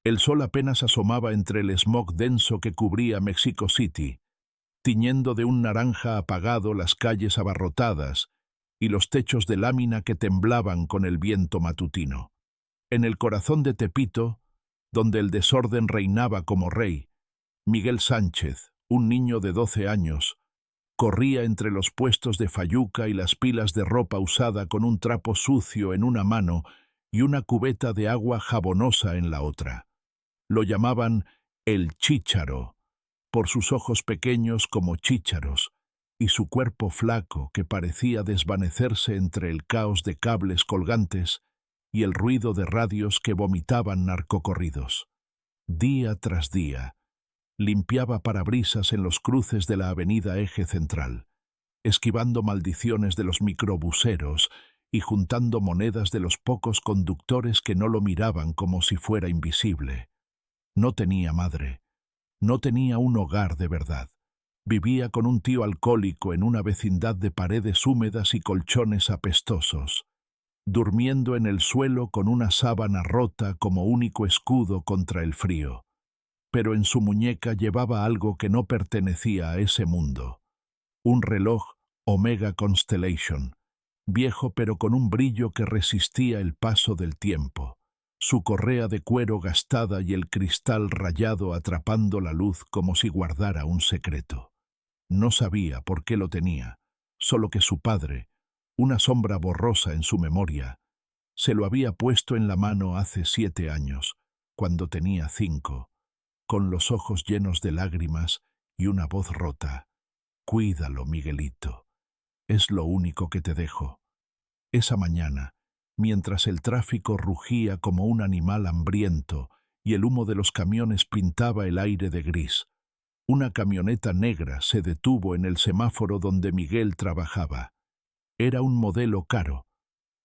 El sol apenas asomaba entre el smog denso que cubría Mexico City, tiñendo de un naranja apagado las calles abarrotadas y los techos de lámina que temblaban con el viento matutino. En el corazón de Tepito, donde el desorden reinaba como rey, Miguel Sánchez, un niño de 12 años, corría entre los puestos de fayuca y las pilas de ropa usada con un trapo sucio en una mano y una cubeta de agua jabonosa en la otra. Lo llamaban el chícharo, por sus ojos pequeños como chícharos, y su cuerpo flaco que parecía desvanecerse entre el caos de cables colgantes y el ruido de radios que vomitaban narcocorridos. Día tras día, limpiaba parabrisas en los cruces de la avenida Eje Central, esquivando maldiciones de los microbuseros y juntando monedas de los pocos conductores que no lo miraban como si fuera invisible. No tenía madre, no tenía un hogar de verdad. Vivía con un tío alcohólico en una vecindad de paredes húmedas y colchones apestosos, durmiendo en el suelo con una sábana rota como único escudo contra el frío. Pero en su muñeca llevaba algo que no pertenecía a ese mundo. Un reloj Omega Constellation, viejo pero con un brillo que resistía el paso del tiempo, su correa de cuero gastada y el cristal rayado atrapando la luz como si guardara un secreto. No sabía por qué lo tenía, solo que su padre, una sombra borrosa en su memoria, se lo había puesto en la mano hace 7 años, cuando tenía 5, con los ojos llenos de lágrimas y una voz rota. «Cuídalo, Miguelito. Es lo único que te dejo». Esa mañana, mientras el tráfico rugía como un animal hambriento y el humo de los camiones pintaba el aire de gris, una camioneta negra se detuvo en el semáforo donde Miguel trabajaba. Era un modelo caro,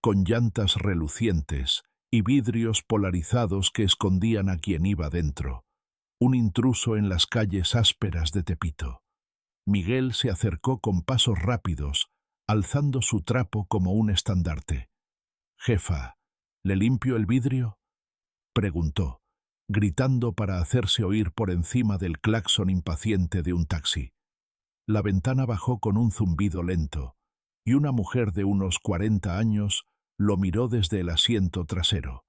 con llantas relucientes y vidrios polarizados que escondían a quien iba dentro. Un intruso en las calles ásperas de Tepito. Miguel se acercó con pasos rápidos, alzando su trapo como un estandarte. «Jefa, ¿le limpio el vidrio?», preguntó, gritando para hacerse oír por encima del claxon impaciente de un taxi. La ventana bajó con un zumbido lento, y una mujer de unos 40 años lo miró desde el asiento trasero.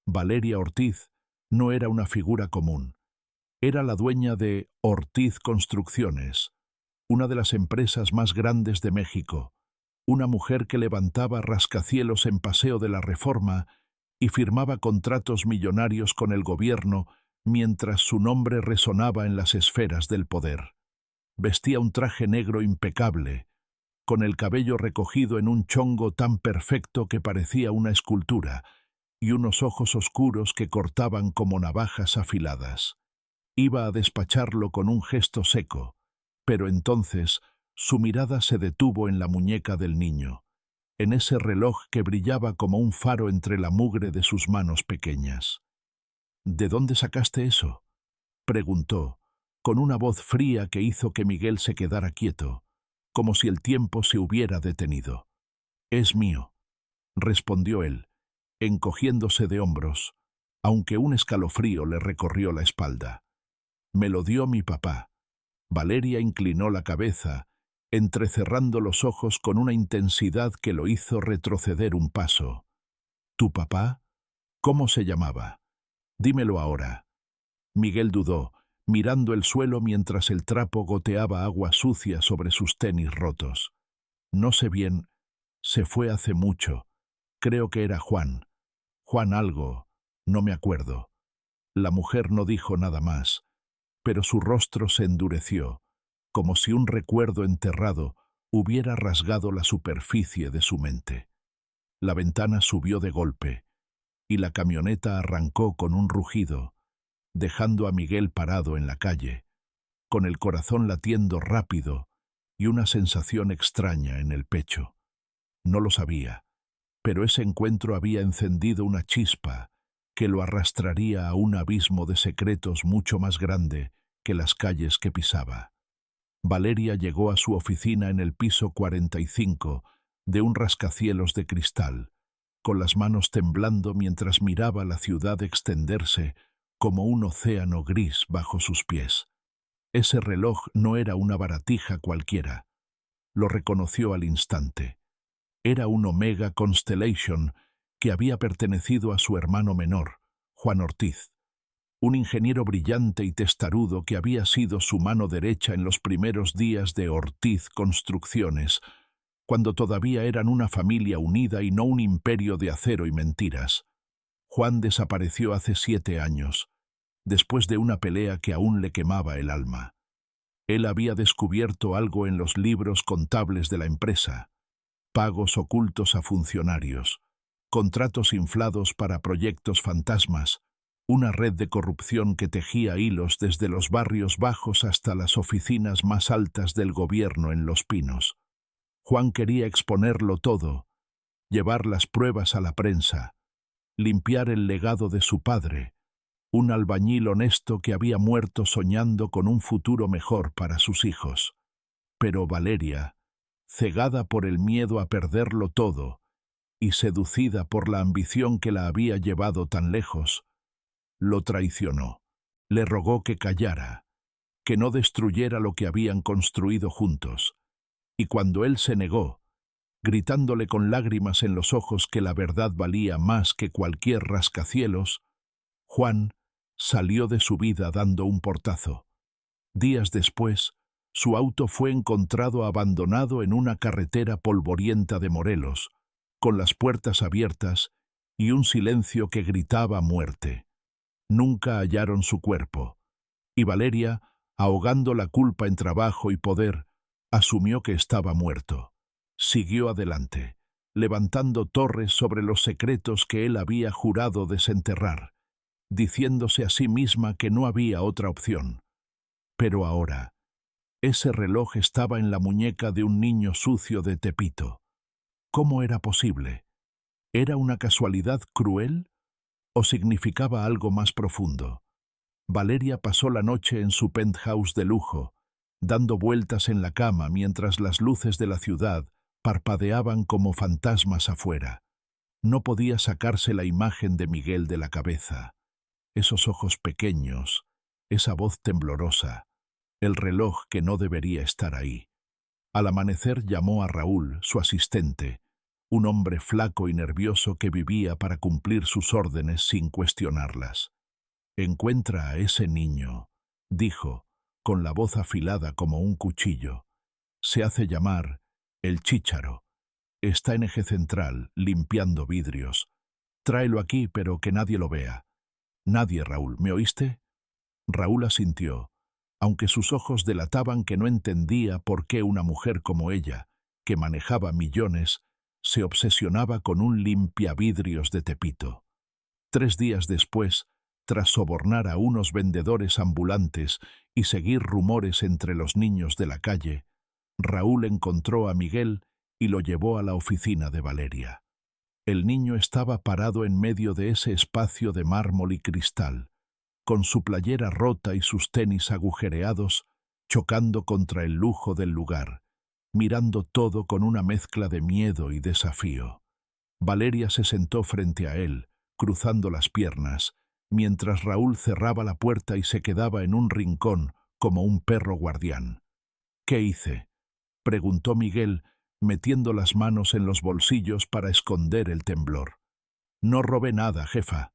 Valeria Ortiz no era una figura común. Era la dueña de Ortiz Construcciones, una de las empresas más grandes de México, una mujer que levantaba rascacielos en Paseo de la Reforma y firmaba contratos millonarios con el gobierno mientras su nombre resonaba en las esferas del poder. Vestía un traje negro impecable, con el cabello recogido en un chongo tan perfecto que parecía una escultura, y unos ojos oscuros que cortaban como navajas afiladas. Iba a despacharlo con un gesto seco, pero entonces su mirada se detuvo en la muñeca del niño, en ese reloj que brillaba como un faro entre la mugre de sus manos pequeñas. «¿De dónde sacaste eso?», preguntó, con una voz fría que hizo que Miguel se quedara quieto, como si el tiempo se hubiera detenido. «Es mío», respondió él, encogiéndose de hombros, aunque un escalofrío le recorrió la espalda. «Me lo dio mi papá». Valeria inclinó la cabeza, entrecerrando los ojos con una intensidad que lo hizo retroceder un paso. «¿Tu papá? ¿Cómo se llamaba? Dímelo ahora». Miguel dudó, mirando el suelo mientras el trapo goteaba agua sucia sobre sus tenis rotos. «No sé bien. Se fue hace mucho. Creo que era Juan. Juan algo. No me acuerdo». La mujer no dijo nada más, pero su rostro se endureció, como si un recuerdo enterrado hubiera rasgado la superficie de su mente. La ventana subió de golpe, y la camioneta arrancó con un rugido, dejando a Miguel parado en la calle, con el corazón latiendo rápido y una sensación extraña en el pecho. No lo sabía, pero ese encuentro había encendido una chispa que lo arrastraría a un abismo de secretos mucho más grande que las calles que pisaba. Valeria llegó a su oficina en el piso 45 de un rascacielos de cristal, con las manos temblando mientras miraba la ciudad extenderse como un océano gris bajo sus pies. Ese reloj no era una baratija cualquiera. Lo reconoció al instante. Era un Omega Constellation que había pertenecido a su hermano menor, Juan Ortiz, un ingeniero brillante y testarudo que había sido su mano derecha en los primeros días de Ortiz Construcciones, cuando todavía eran una familia unida y no un imperio de acero y mentiras. Juan desapareció hace 7 años, después de una pelea que aún le quemaba el alma. Él había descubierto algo en los libros contables de la empresa: pagos ocultos a funcionarios, contratos inflados para proyectos fantasmas, una red de corrupción que tejía hilos desde los barrios bajos hasta las oficinas más altas del gobierno en Los Pinos. Juan quería exponerlo todo, llevar las pruebas a la prensa, limpiar el legado de su padre, un albañil honesto que había muerto soñando con un futuro mejor para sus hijos. Pero Valeria, cegada por el miedo a perderlo todo y seducida por la ambición que la había llevado tan lejos, lo traicionó. Le rogó que callara, que no destruyera lo que habían construido juntos, y cuando él se negó, gritándole con lágrimas en los ojos que la verdad valía más que cualquier rascacielos, Juan salió de su vida dando un portazo. Días después, su auto fue encontrado abandonado en una carretera polvorienta de Morelos, con las puertas abiertas y un silencio que gritaba muerte. Nunca hallaron su cuerpo, y Valeria, ahogando la culpa en trabajo y poder, asumió que estaba muerto. Siguió adelante, levantando torres sobre los secretos que él había jurado desenterrar, diciéndose a sí misma que no había otra opción. Pero ahora, ese reloj estaba en la muñeca de un niño sucio de Tepito. ¿Cómo era posible? ¿Era una casualidad cruel o significaba algo más profundo? Valeria pasó la noche en su penthouse de lujo, dando vueltas en la cama mientras las luces de la ciudad parpadeaban como fantasmas afuera. No podía sacarse la imagen de Miguel de la cabeza. Esos ojos pequeños, esa voz temblorosa, el reloj que no debería estar ahí. Al amanecer llamó a Raúl, su asistente, un hombre flaco y nervioso que vivía para cumplir sus órdenes sin cuestionarlas. «Encuentra a ese niño», dijo, con la voz afilada como un cuchillo. «Se hace llamar el Chícharo. Está en eje central, limpiando vidrios. Tráelo aquí, pero que nadie lo vea». «Nadie, Raúl, ¿me oíste?» Raúl asintió, aunque sus ojos delataban que no entendía por qué una mujer como ella, que manejaba millones, se obsesionaba con un limpiavidrios de Tepito. 3 días después, tras sobornar a unos vendedores ambulantes y seguir rumores entre los niños de la calle, Raúl encontró a Miguel y lo llevó a la oficina de Valeria. El niño estaba parado en medio de ese espacio de mármol y cristal, con su playera rota y sus tenis agujereados, chocando contra el lujo del lugar, mirando todo con una mezcla de miedo y desafío. Valeria se sentó frente a él, cruzando las piernas, mientras Raúl cerraba la puerta y se quedaba en un rincón como un perro guardián. «¿Qué hice?», preguntó Miguel, metiendo las manos en los bolsillos para esconder el temblor. «No robé nada, jefa.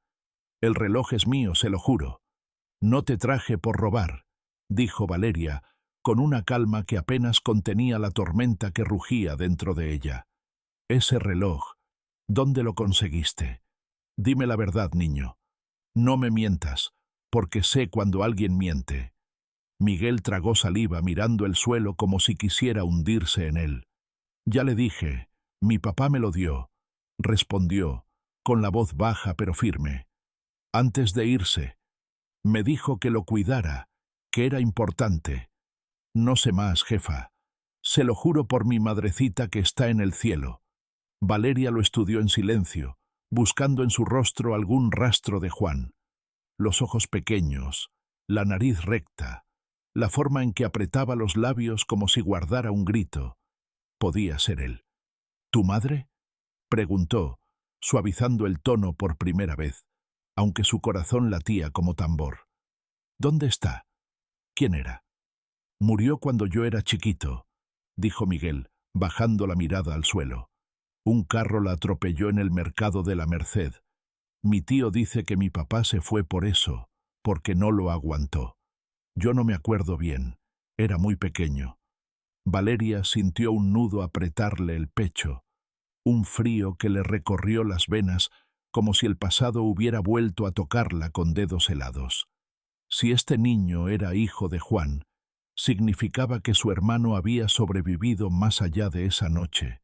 El reloj es mío, se lo juro. No te traje por robar», dijo Valeria, con una calma que apenas contenía la tormenta que rugía dentro de ella. «Ese reloj, ¿dónde lo conseguiste? Dime la verdad, niño. No me mientas, porque sé cuando alguien miente». Miguel tragó saliva mirando el suelo como si quisiera hundirse en él. «Ya le dije, mi papá me lo dio», respondió, con la voz baja pero firme. «Antes de irse, me dijo que lo cuidara, que era importante. No sé más, jefa. Se lo juro por mi madrecita que está en el cielo». Valeria lo estudió en silencio, buscando en su rostro algún rastro de Juan. Los ojos pequeños, la nariz recta, la forma en que apretaba los labios como si guardara un grito. Podía ser él. «¿Tu madre?», preguntó, suavizando el tono por primera vez, aunque su corazón latía como tambor. ¿Dónde está? ¿Quién era? Murió cuando yo era chiquito, dijo Miguel, bajando la mirada al suelo. Un carro la atropelló en el mercado de la Merced. Mi tío dice que mi papá se fue por eso, porque no lo aguantó. Yo no me acuerdo bien, era muy pequeño. Valeria sintió un nudo apretarle el pecho, un frío que le recorrió las venas como si el pasado hubiera vuelto a tocarla con dedos helados. Si este niño era hijo de Juan, significaba que su hermano había sobrevivido más allá de esa noche,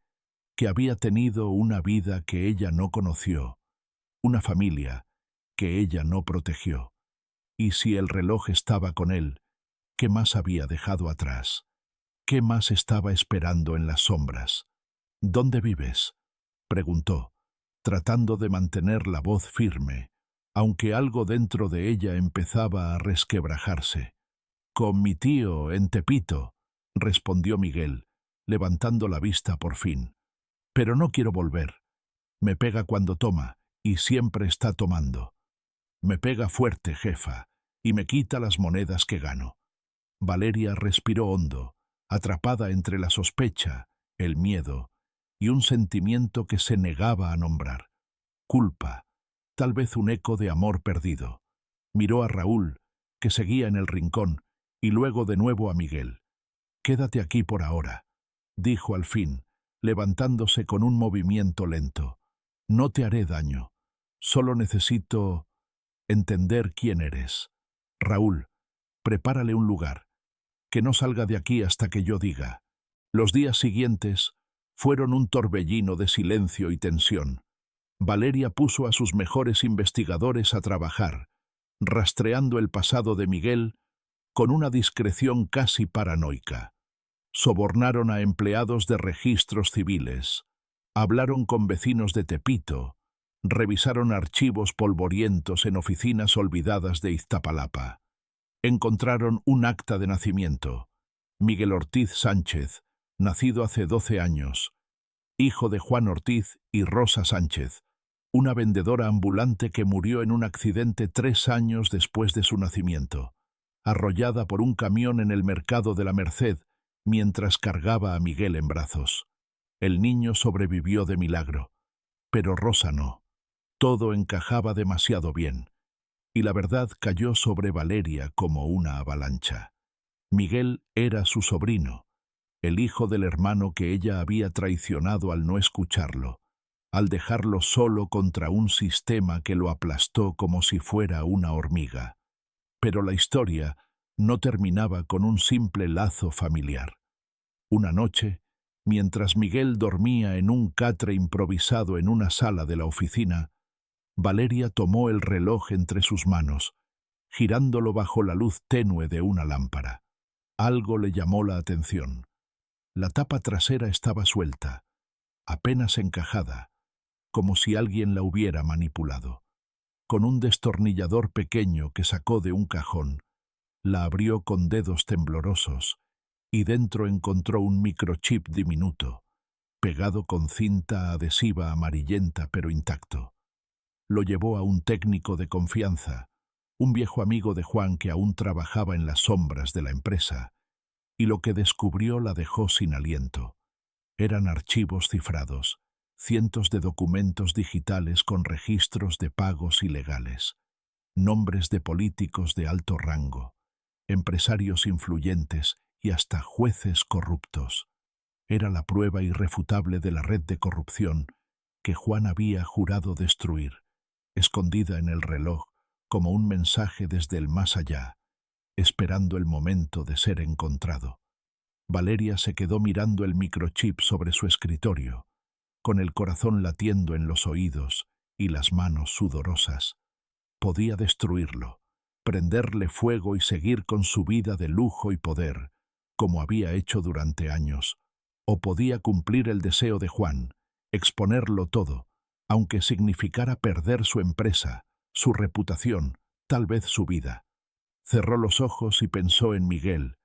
que había tenido una vida que ella no conoció, una familia que ella no protegió. Y si el reloj estaba con él, ¿qué más había dejado atrás? ¿Qué más estaba esperando en las sombras? ¿Dónde vives?, preguntó, tratando de mantener la voz firme, aunque algo dentro de ella empezaba a resquebrajarse. Con mi tío en Tepito, respondió Miguel, levantando la vista por fin. Pero no quiero volver. Me pega cuando toma, y siempre está tomando. Me pega fuerte, jefa, y me quita las monedas que gano. Valeria respiró hondo, atrapada entre la sospecha, el miedo y un sentimiento que se negaba a nombrar. Culpa, tal vez un eco de amor perdido. Miró a Raúl, que seguía en el rincón, y luego de nuevo a Miguel. «Quédate aquí por ahora», dijo al fin, levantándose con un movimiento lento. «No te haré daño. Solo necesito entender quién eres. Raúl, prepárale un lugar. Que no salga de aquí hasta que yo diga». Los días siguientes fueron un torbellino de silencio y tensión. Valeria puso a sus mejores investigadores a trabajar, rastreando el pasado de Miguel con una discreción casi paranoica. Sobornaron a empleados de registros civiles, hablaron con vecinos de Tepito, revisaron archivos polvorientos en oficinas olvidadas de Iztapalapa. Encontraron un acta de nacimiento. Miguel Ortiz Sánchez, nacido hace 12 años, hijo de Juan Ortiz y Rosa Sánchez, una vendedora ambulante que murió en un accidente 3 años después de su nacimiento, arrollada por un camión en el mercado de la Merced mientras cargaba a Miguel en brazos. El niño sobrevivió de milagro, pero Rosa no. Todo encajaba demasiado bien, y la verdad cayó sobre Valeria como una avalancha. Miguel era su sobrino, el hijo del hermano que ella había traicionado al no escucharlo, al dejarlo solo contra un sistema que lo aplastó como si fuera una hormiga. Pero la historia no terminaba con un simple lazo familiar. Una noche, mientras Miguel dormía en un catre improvisado en una sala de la oficina, Valeria tomó el reloj entre sus manos, girándolo bajo la luz tenue de una lámpara. Algo le llamó la atención. La tapa trasera estaba suelta, apenas encajada, como si alguien la hubiera manipulado. Con un destornillador pequeño que sacó de un cajón, la abrió con dedos temblorosos y dentro encontró un microchip diminuto, pegado con cinta adhesiva amarillenta pero intacto. Lo llevó a un técnico de confianza, un viejo amigo de Juan que aún trabajaba en las sombras de la empresa, y lo que descubrió la dejó sin aliento. Eran archivos cifrados, cientos de documentos digitales con registros de pagos ilegales, nombres de políticos de alto rango, empresarios influyentes y hasta jueces corruptos. Era la prueba irrefutable de la red de corrupción que Juan había jurado destruir, escondida en el reloj como un mensaje desde el más allá, esperando el momento de ser encontrado. Valeria se quedó mirando el microchip sobre su escritorio, con el corazón latiendo en los oídos y las manos sudorosas. Podía destruirlo, prenderle fuego y seguir con su vida de lujo y poder, como había hecho durante años. O podía cumplir el deseo de Juan, exponerlo todo, aunque significara perder su empresa, su reputación, tal vez su vida. Cerró los ojos y pensó en Miguel,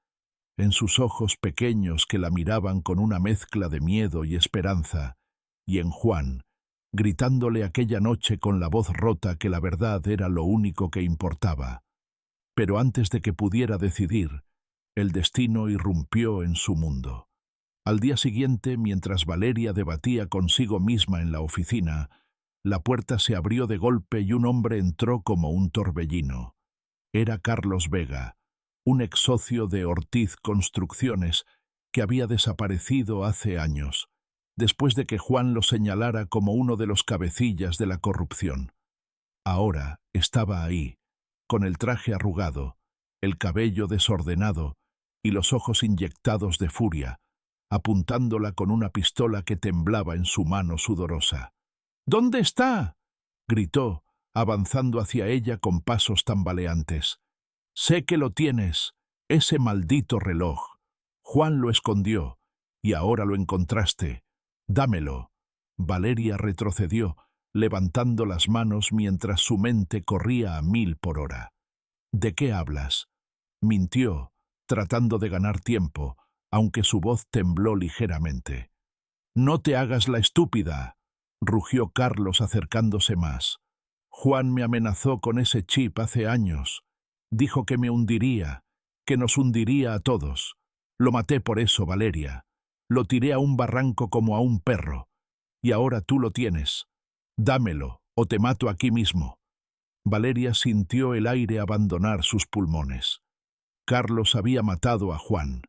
en sus ojos pequeños que la miraban con una mezcla de miedo y esperanza, y en Juan, gritándole aquella noche con la voz rota que la verdad era lo único que importaba. Pero antes de que pudiera decidir, el destino irrumpió en su mundo. Al día siguiente, mientras Valeria debatía consigo misma en la oficina, la puerta se abrió de golpe y un hombre entró como un torbellino. Era Carlos Vega, un ex socio de Ortiz Construcciones que había desaparecido hace años, después de que Juan lo señalara como uno de los cabecillas de la corrupción. Ahora estaba ahí, con el traje arrugado, el cabello desordenado y los ojos inyectados de furia, apuntándola con una pistola que temblaba en su mano sudorosa. —¿Dónde está? —gritó, avanzando hacia ella con pasos tambaleantes. —Sé que lo tienes, ese maldito reloj. Juan lo escondió, y ahora lo encontraste. Dámelo. Valeria retrocedió, levantando las manos mientras su mente corría a 1000 por hora. —¿De qué hablas? Mintió, tratando de ganar tiempo, aunque su voz tembló ligeramente. —No te hagas la estúpida —rugió Carlos acercándose más. Juan me amenazó con ese chip hace años. Dijo que me hundiría, que nos hundiría a todos. Lo maté por eso, Valeria. Lo tiré a un barranco como a un perro. Y ahora tú lo tienes. Dámelo, o te mato aquí mismo. Valeria sintió el aire abandonar sus pulmones. Carlos había matado a Juan.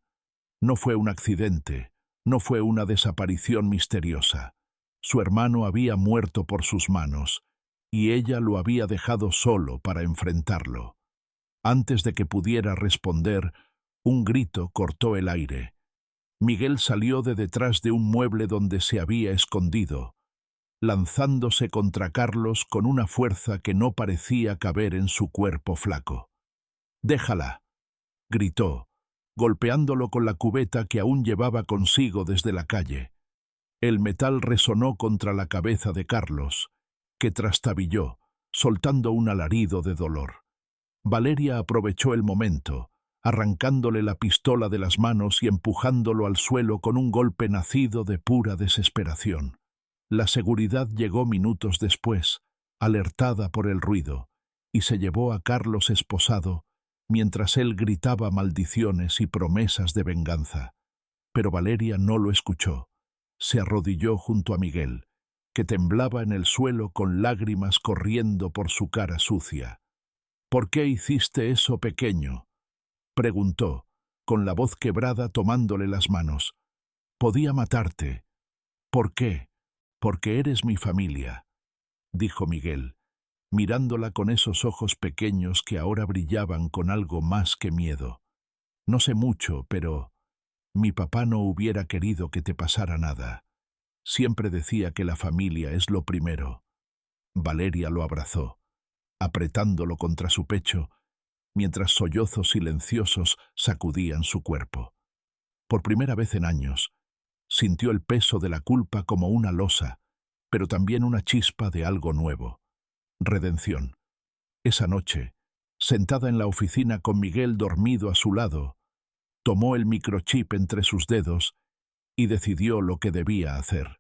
No fue un accidente, no fue una desaparición misteriosa. Su hermano había muerto por sus manos, y ella lo había dejado solo para enfrentarlo. Antes de que pudiera responder, un grito cortó el aire. Miguel salió de detrás de un mueble donde se había escondido, lanzándose contra Carlos con una fuerza que no parecía caber en su cuerpo flaco. —Déjala —gritó, golpeándolo con la cubeta que aún llevaba consigo desde la calle. El metal resonó contra la cabeza de Carlos, que trastabilló, soltando un alarido de dolor. Valeria aprovechó el momento, arrancándole la pistola de las manos y empujándolo al suelo con un golpe nacido de pura desesperación. La seguridad llegó minutos después, alertada por el ruido, y se llevó a Carlos esposado, mientras él gritaba maldiciones y promesas de venganza. Pero Valeria no lo escuchó. Se arrodilló junto a Miguel, que temblaba en el suelo con lágrimas corriendo por su cara sucia. —¿Por qué hiciste eso, pequeño? —preguntó, con la voz quebrada tomándole las manos. —Podía matarte. —¿Por qué? —Porque eres mi familia —dijo Miguel, mirándola con esos ojos pequeños que ahora brillaban con algo más que miedo. No sé mucho, pero mi papá no hubiera querido que te pasara nada. Siempre decía que la familia es lo primero. Valeria lo abrazó, apretándolo contra su pecho, mientras sollozos silenciosos sacudían su cuerpo. Por primera vez en años, sintió el peso de la culpa como una losa, pero también una chispa de algo nuevo. Redención. Esa noche, sentada en la oficina con Miguel dormido a su lado, tomó el microchip entre sus dedos y decidió lo que debía hacer.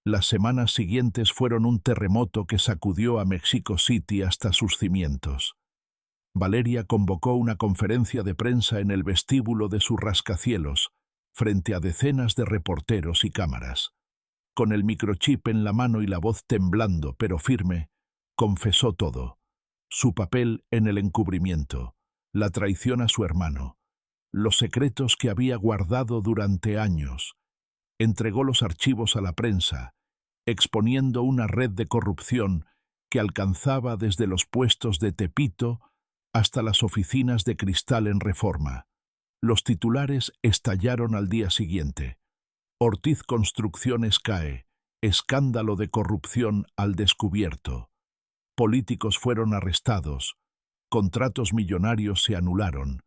Las semanas siguientes fueron un terremoto que sacudió a Mexico City hasta sus cimientos. Valeria convocó una conferencia de prensa en el vestíbulo de su rascacielos, frente a decenas de reporteros y cámaras. Con el microchip en la mano y la voz temblando pero firme, confesó todo: su papel en el encubrimiento, la traición a su hermano, los secretos que había guardado durante años. Entregó los archivos a la prensa, exponiendo una red de corrupción que alcanzaba desde los puestos de Tepito hasta las oficinas de Cristal en Reforma. Los titulares estallaron al día siguiente. Ortiz Construcciones cae, escándalo de corrupción al descubierto. Políticos fueron arrestados, contratos millonarios se anularon,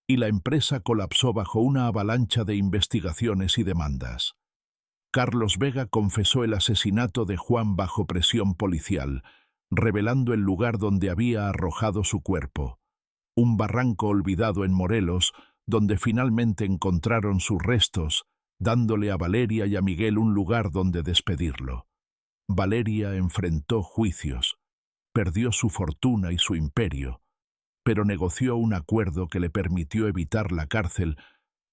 y la empresa colapsó bajo una avalancha de investigaciones y demandas. Carlos Vega confesó el asesinato de Juan bajo presión policial, revelando el lugar donde había arrojado su cuerpo, un barranco olvidado en Morelos, donde finalmente encontraron sus restos, dándole a Valeria y a Miguel un lugar donde despedirlo. Valeria enfrentó juicios, perdió su fortuna y su imperio, pero negoció un acuerdo que le permitió evitar la cárcel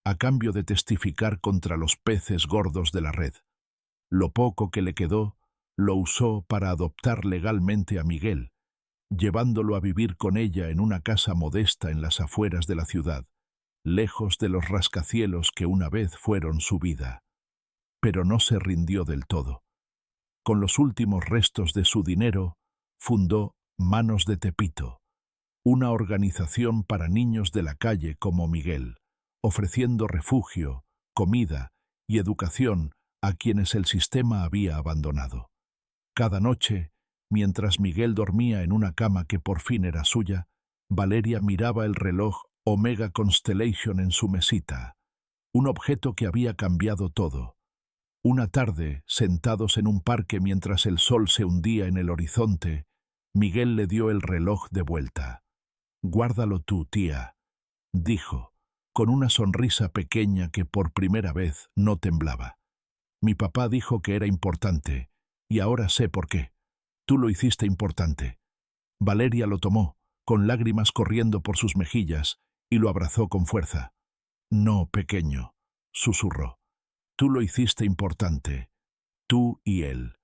a cambio de testificar contra los peces gordos de la red. Lo poco que le quedó lo usó para adoptar legalmente a Miguel, llevándolo a vivir con ella en una casa modesta en las afueras de la ciudad, lejos de los rascacielos que una vez fueron su vida. Pero no se rindió del todo. Con los últimos restos de su dinero, fundó Manos de Tepito, una organización para niños de la calle como Miguel, ofreciendo refugio, comida y educación a quienes el sistema había abandonado. Cada noche, mientras Miguel dormía en una cama que por fin era suya, Valeria miraba el reloj Omega Constellation en su mesita, un objeto que había cambiado todo. Una tarde, sentados en un parque mientras el sol se hundía en el horizonte, Miguel le dio el reloj de vuelta. «Guárdalo tú, tía», dijo, con una sonrisa pequeña que por primera vez no temblaba. «Mi papá dijo que era importante, y ahora sé por qué. Tú lo hiciste importante». Valeria lo tomó, con lágrimas corriendo por sus mejillas, y lo abrazó con fuerza. «No, pequeño», susurró. «Tú lo hiciste importante. Tú y él».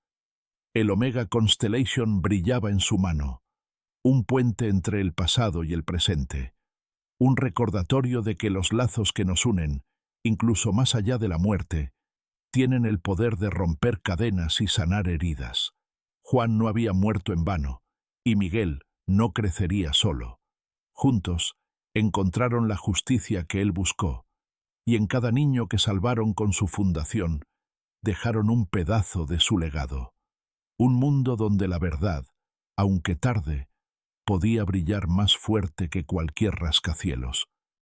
El Omega Constellation brillaba en su mano, un puente entre el pasado y el presente, un recordatorio de que los lazos que nos unen, incluso más allá de la muerte, tienen el poder de romper cadenas y sanar heridas. Juan no había muerto en vano, y Miguel no crecería solo. Juntos, encontraron la justicia que él buscó, y en cada niño que salvaron con su fundación, dejaron un pedazo de su legado. Un mundo donde la verdad, aunque tarde, podía brillar más fuerte que cualquier rascacielos.